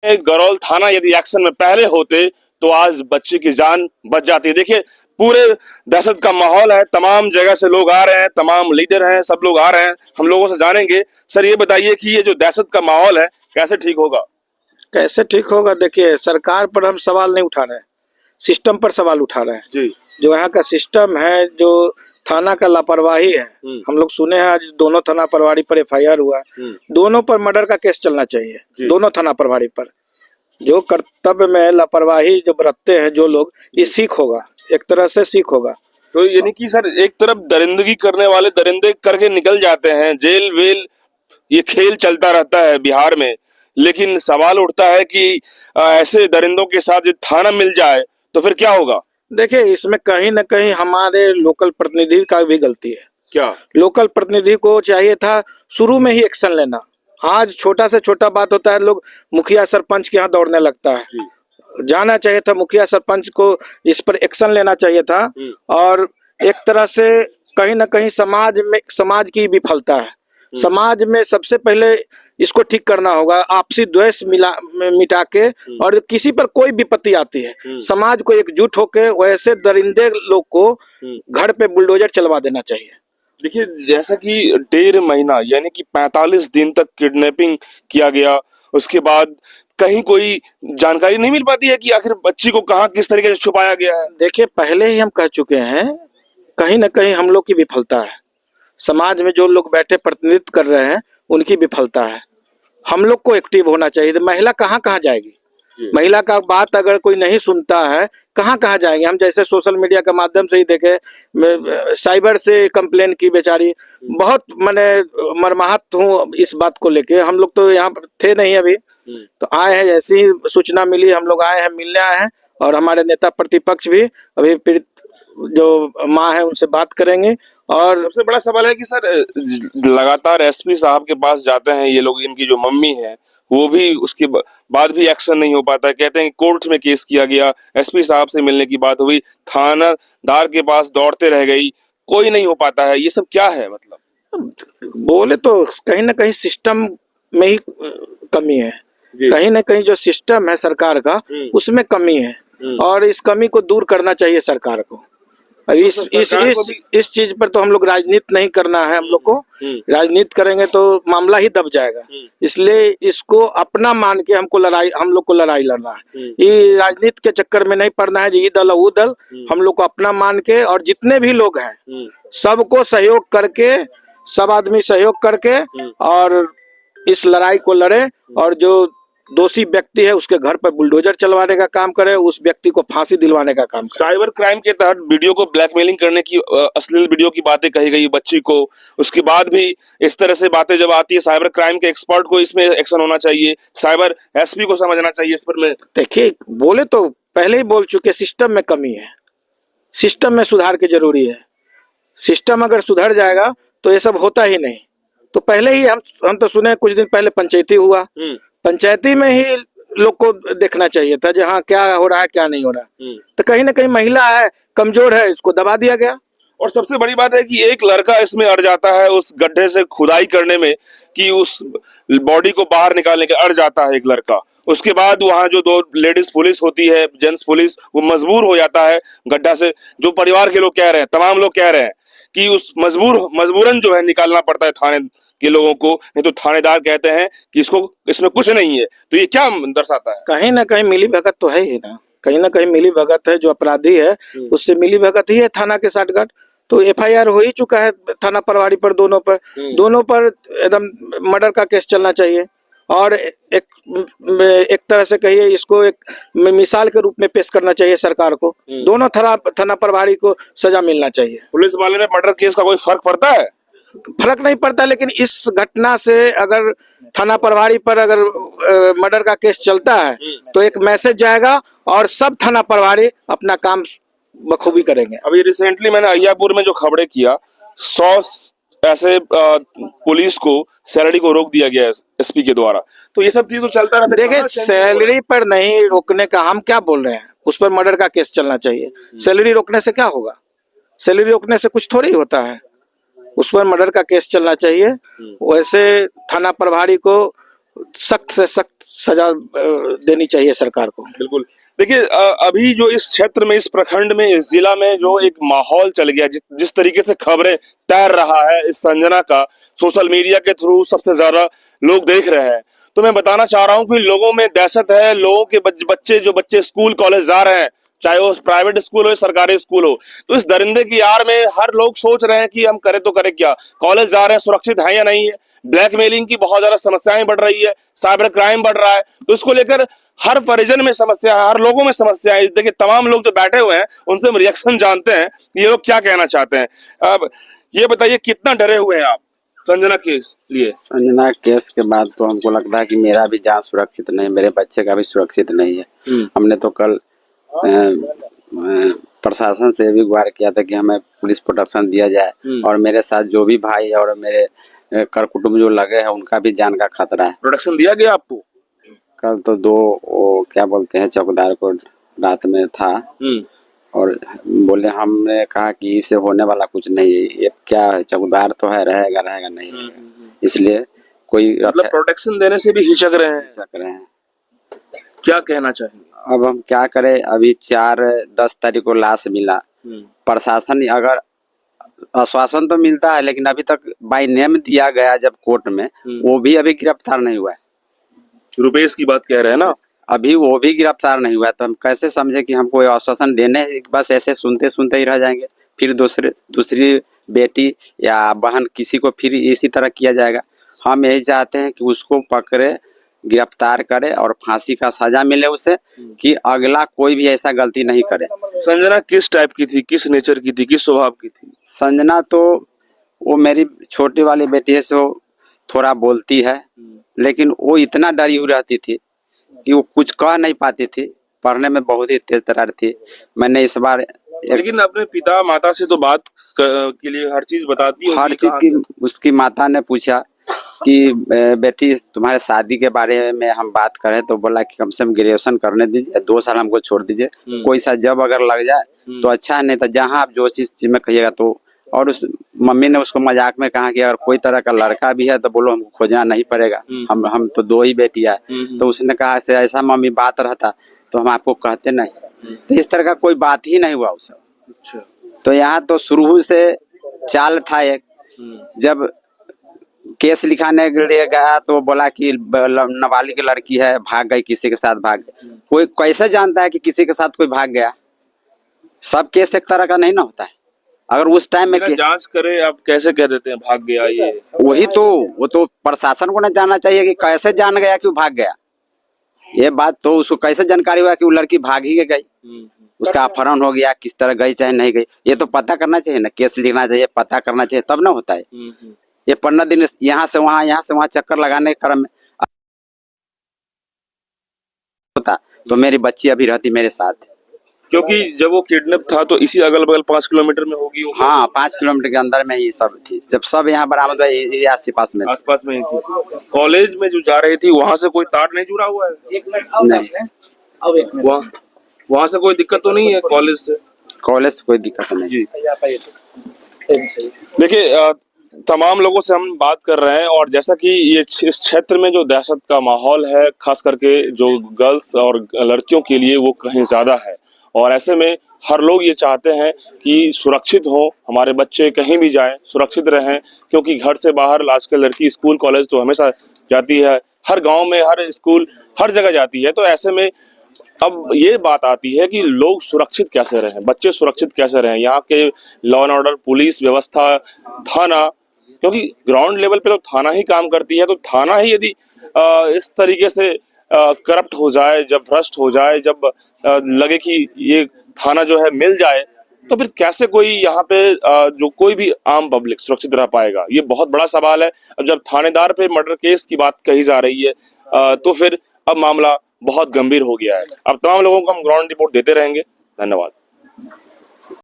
गरौल थाना यदि एक्शन में पहले होते तो आज बच्चे की जान बच जाती है। देखिए, पूरे दहशत का माहौल है, तमाम जगह से लोग आ रहे हैं, तमाम लीडर हैं, सब लोग आ रहे हैं। हम लोगों से जानेंगे। सर, ये बताइए कि ये जो दहशत का माहौल है कैसे ठीक होगा? कैसे ठीक होगा? देखिए, सरकार पर हम सवाल नहीं उठा रहे हैं, सिस्टम पर सवाल उठा रहे हैं। जी। जो यहाँ का सिस्टम है, जो थाना का लापरवाही है। हम लोग सुने हैं आज दोनों थाना प्रभारी पर एफआईआर हुआ, दोनों पर मर्डर का केस चलना चाहिए। दोनों थाना प्रभारी पर जो कर्तव्य में लापरवाही जो बरतते हैं जो लोग, ये सीख होगा, एक तरह से सीख होगा। तो यानी कि सर, एक तरफ दरिंदगी करने वाले दरिंदे करके निकल जाते हैं, जेल वेल ये खेल चलता रहता है बिहार में, लेकिन सवाल उठता है कि ऐसे दरिंदों के साथ थाना मिल जाए तो फिर क्या होगा? देखिए, इसमें कहीं न कहीं हमारे लोकल प्रतिनिधि का भी गलती है। क्या? लोकल प्रतिनिधि को चाहिए था शुरू में ही एक्शन लेना। आज छोटा से छोटा बात होता है, लोग मुखिया सरपंच के यहाँ दौड़ने लगता है। जाना चाहिए था, मुखिया सरपंच को इस पर एक्शन लेना चाहिए था। और एक तरह से कहीं न कहीं समाज की विफलता है। समाज में सबसे पहले इसको ठीक करना होगा, आपसी द्वेष मिटा के। और किसी पर कोई विपत्ति आती है, समाज को एकजुट होकर वैसे दरिंदे लोग को घर पे बुलडोजर चलवा देना चाहिए। देखिए, जैसा कि 1.5 महीना यानी कि 45 दिन तक किडनैपिंग किया गया, उसके बाद कहीं कोई जानकारी नहीं मिल पाती है कि आखिर बच्ची को कहाँ किस तरीके से छुपाया गया है। देखिए, पहले ही हम कह चुके हैं, कहीं न कहीं हम लोग की विफलता है। समाज में जो लोग बैठे प्रतिनिधित्व कर रहे हैं, उनकी विफलता है। हम लोग को एक्टिव होना चाहिए। तो महिला कहाँ कहाँ जाएगी? महिला का बात अगर कोई नहीं सुनता है, कहाँ कहाँ जाएंगे? हम जैसे सोशल मीडिया के माध्यम से ही देखे, साइबर से कंप्लेन की बेचारी, बहुत मैंने मर्माहत हूँ इस बात को लेके। हम लोग तो यहाँ थे नहीं अभी, तो आए हैं, जैसी ही सूचना मिली हम लोग आए हैं, मिलने आए हैं। और हमारे नेता प्रतिपक्ष भी अभी पीड़ित जो माँ है उनसे बात करेंगे। और सबसे बड़ा सवाल है कि सर, लगातार एसपी साहब के पास जाते हैं ये लोग, इनकी जो मम्मी है वो भी, उसके बाद भी एक्शन नहीं हो पाता है। कहते हैं कोर्ट में केस किया गया, एसपी साहब से मिलने की बात हुई, थानादार के पास दौड़ते रह गई, कोई नहीं हो पाता है। ये सब क्या है? मतलब बोले तो कहीं ना कहीं सिस्टम में ही कमी है। कहीं ना कहीं जो सिस्टम है सरकार का, उसमें कमी है। और इस कमी को दूर करना चाहिए सरकार को। इस चीज पर तो हम लोग राजनीति नहीं करना है। हम लोग को राजनीति करेंगे तो मामला ही दब जाएगा। इसलिए इसको अपना मान के हम लोग को लड़ाई लड़ना है। ये राजनीति के चक्कर में नहीं पड़ना है, ये दल वो दल। हम लोग को अपना मान के, और जितने भी लोग हैं सबको सहयोग करके, सब आदमी सहयोग करके और इस लड़ाई को लड़े। और जो दोषी व्यक्ति है उसके घर पर बुलडोजर चलवाने का काम करे, उस व्यक्ति को फांसी दिलवाने का काम करे। साइबर क्राइम के तहत वीडियो को ब्लैकमेलिंग करने की, अश्लील वीडियो की बातें कही गई बच्ची को, उसके बाद भी इस तरह से बातें जब आती है, साइबर क्राइम के एक्सपर्ट को इसमें एक्शन होना चाहिए, साइबर एसपी को समझना चाहिए इस पर। मैं देखिए, बोले तो पहले ही बोल चुके, सिस्टम में कमी है, सिस्टम में सुधार की जरूरी है। सिस्टम अगर सुधर जाएगा तो ये सब होता ही नहीं। तो पहले ही हम तो सुने कुछ दिन पहले पंचायती हुआ, पंचायती में ही लोग को देखना चाहिए था जहाँ क्या हो रहा है क्या नहीं हो रहा। तो कहीं ना कहीं महिला है, कमजोर है, इसको दबा दिया गया। और सबसे बड़ी बात है कि एक लड़का इसमें अड़ जाता है उस गड्ढे से खुदाई करने में, कि उस बॉडी को बाहर निकालने के अड़ जाता है एक लड़का। उसके बाद वहां जो 2 लेडीज पुलिस होती है, जेंट्स पुलिस, वो मजबूर हो जाता है गड्ढा से। जो परिवार के लोग कह रहे हैं, तमाम लोग कह रहे हैं कि उस मजबूरन जो है निकालना पड़ता है थाने के लोगों को, नहीं तो थानेदार कहते हैं कि इसमें कुछ नहीं है। तो ये क्या दर्शाता है? कहीं ना कहीं मिली भगत तो है ही ना, कहीं ना कहीं मिली भगत है। जो अपराधी है उससे मिली भगत ही है थाना के साठगांठ। तो एफआईआर हो ही चुका है थाना प्रभारी पर, दोनों पर एकदम मर्डर का केस चलना चाहिए। और एक तरह से कहिए, इसको एक मिसाल के रूप में पेश करना चाहिए सरकार को। दोनों थाना प्रभारी को सजा मिलना चाहिए। पुलिस वाले में मर्डर केस का कोई फर्क पड़ता है? फर्क नहीं पड़ता, लेकिन इस घटना से अगर थाना प्रभारी पर अगर मर्डर का केस चलता है तो एक मैसेज जाएगा और सब थाना प्रभारी अपना काम बखूबी करेंगे। अभी रिसेंटली मैंने अय्यापुर में जो खबरें किया, 100 ऐसे पुलिस को सैलरी को रोक दिया गया एसपी के द्वारा। तो ये सब चीज तो चलता रहता है। देखिए, सैलरी पर नहीं रोकने का हम क्या बोल रहे हैं, उस पर मर्डर का केस चलना चाहिए। सैलरी रोकने से क्या होगा? सैलरी रोकने से कुछ थोड़ी होता है, उस पर मर्डर का केस चलना चाहिए। वैसे थाना प्रभारी को सख्त से सख्त सजा देनी चाहिए सरकार को। बिल्कुल। देखिए अभी जो इस क्षेत्र में, इस प्रखंड में, इस जिला में जो एक माहौल चल गया, जिस तरीके से खबरें तैर रहा है इस संजना का, सोशल मीडिया के थ्रू सबसे ज्यादा लोग देख रहे हैं, तो मैं बताना चाह रहा हूं कि लोगों में दहशत है। लोगों के बच्चे स्कूल कॉलेज जा रहे हैं, चाहे वो प्राइवेट स्कूल हो या सरकारी स्कूल हो, तो इस दरिंदे की आड़ में हर लोग सोच रहे हैं कि हम करें तो करें क्या। कॉलेज जा रहे हैं, सुरक्षित है या नहीं है। ब्लैकमेलिंग की बहुत ज्यादा समस्याएं बढ़ रही है, साइबर क्राइम बढ़ रहा है, तो इसको लेकर हर परिजन में समस्या है, हर लोगों में समस्या है। देखिए तमाम लोग जो बैठे हुए हैं उनसे हम रिएक्शन जानते हैं, ये लोग क्या कहना चाहते हैं। अब ये बताइए कितना डरे हुए हैं आप संजना केस लिए? संजना केस के बाद तो हमको लगता है कि मेरा भी जान सुरक्षित नहीं, मेरे बच्चे का भी सुरक्षित नहीं है। हमने तो कल प्रशासन से भी गुहार किया था कि हमें पुलिस प्रोटेक्शन दिया जाए, और मेरे साथ जो भी भाई और मेरे कर कुटुंब जो लगे हैं उनका भी जान का खतरा है। प्रोटेक्शन दिया गया आपको? कल तो वो क्या बोलते हैं चौकीदार को रात में था, और बोले, हमने कहा कि इससे होने वाला कुछ नहीं है, ये क्या है, चौकीदार तो है, रहेगा नहीं रहेगा। इसलिए कोई मतलब प्रोटेक्शन देने से भी हिचक रहे हैं। क्या कहना चाहेंगे? अब हम क्या करें, अभी 4-10 तारीख को लाश मिला। प्रशासन अगर आश्वासन तो मिलता है, लेकिन अभी तक बाय नेम दिया गया जब कोर्ट में, वो भी अभी गिरफ्तार नहीं हुआ है। रुपेश की बात कह रहे हैं ना, अभी वो भी गिरफ्तार नहीं हुआ है, तो हम कैसे समझे कि हमको आश्वासन देने, बस ऐसे सुनते ही रह जाएंगे, फिर दूसरी बेटी या बहन किसी को फिर इसी तरह किया जाएगा। हम यही चाहते हैं कि उसको पकड़े, गिरफ्तार करे और फांसी का सजा मिले उसे, कि अगला कोई भी ऐसा गलती नहीं करे। संजना किस टाइप की थी, किस नेचर की थी, किस स्वभाव की थी? संजना तो वो मेरी छोटी वाली बेटी है, सो थोड़ा बोलती है, लेकिन वो इतना डरी हुई रहती थी कि वो कुछ कह नहीं पाती थी। पढ़ने में बहुत ही तेज तर्रार थी। मैंने इस बार लेकिन अपने पिता माता से तो बात के लिए हर चीज बताती है। हर चीज की उसकी माता ने पूछा कि बेटी तुम्हारे शादी के बारे में हम बात करें, तो बोला कि कम से कम ग्रेजुएशन करने दीजिए, 2 साल हमको छोड़ दीजिए, कोई सा जब अगर लग जाए तो अच्छा है, नहीं तो जहाँ आप जो चीज में कहिएगा। तो और उस मम्मी ने उसको मजाक में कहा कि अगर कोई तरह का लड़का भी है तो बोलो, हमको खोजना नहीं पड़ेगा, हम तो 2 ही बेटियां है। तो उसने कहा से ऐसा मम्मी बात रहता तो हम आपको कहते नहीं। तो इस तरह का कोई बात ही नहीं हुआ उसे। अच्छा। तो यहाँ तो शुरू से चाल था एक, जब केस लिखाने के लिए गया तो बोला कि नाबालिग लड़की है, भाग गई, किसी के साथ भाग गई। कोई कैसे जानता है कि किसी के साथ कोई भाग गया? सब केस एक तरह का नहीं ना होता है। अगर उस टाइम में जांच करे, आप कैसे कह देते हैं भाग गया? ये वही तो, वो तो प्रशासन को ना जानना चाहिए कि कैसे जान गया कि वो भाग गया। ये बात तो उसको कैसे जानकारी हुआ कि वो लड़की भाग ही गई, उसका अपहरण हो गया, किस तरह गई चाहे नहीं गई, ये तो पता करना चाहिए ना। केस लिखना चाहिए, पता करना चाहिए, तब ना होता है। ये 15 दिन यहाँ से वहाँ चक्कर लगाने के क्रम में होता तो मेरी बच्ची अभी रहती मेरे साथ। क्योंकि जब वो किडनैप था तो इसी अगल बगल 5 किलोमीटर में होगी। हाँ, 5 किलोमीटर के अंदर में ही सब थी। जब सब यहाँ बरामद हुआ, आस पास में ही थी। कॉलेज में जो जा रही थी वहाँ से कोई तार नहीं जुड़ा हुआ है? नहीं, वहाँ से कोई दिक्कत तो नहीं है? कॉलेज से कोई दिक्कत नहीं। देखिए तमाम लोगों से हम बात कर रहे हैं, और जैसा कि ये इस क्षेत्र में जो दहशत का माहौल है, खास करके जो गर्ल्स और लड़कियों के लिए, वो कहीं ज्यादा है। और ऐसे में हर लोग ये चाहते हैं कि सुरक्षित हो, हमारे बच्चे कहीं भी जाएं सुरक्षित रहें, क्योंकि घर से बाहर आजकल लड़की स्कूल कॉलेज तो हमेशा जाती है, हर गांव में, हर स्कूल, हर जगह जाती है। तो ऐसे में अब ये बात आती है कि लोग सुरक्षित कैसे रहें, बच्चे सुरक्षित कैसे रहें, यहाँ के लॉ एंड ऑर्डर, पुलिस व्यवस्था, थाना, क्योंकि ग्राउंड लेवल पे तो थाना ही काम करती है। तो थाना ही यदि इस तरीके से करप्ट हो जाए, जब भ्रष्ट हो जाए, जब लगे कि ये थाना जो है मिल जाए, तो फिर कैसे कोई यहाँ पे जो कोई भी आम पब्लिक सुरक्षित रह पाएगा? ये बहुत बड़ा सवाल है। अब जब थानेदार पे मर्डर केस की बात कही जा रही है, तो फिर अब मामला बहुत गंभीर हो गया है। अब तमाम लोगों को हम ग्राउंड रिपोर्ट देते रहेंगे। धन्यवाद।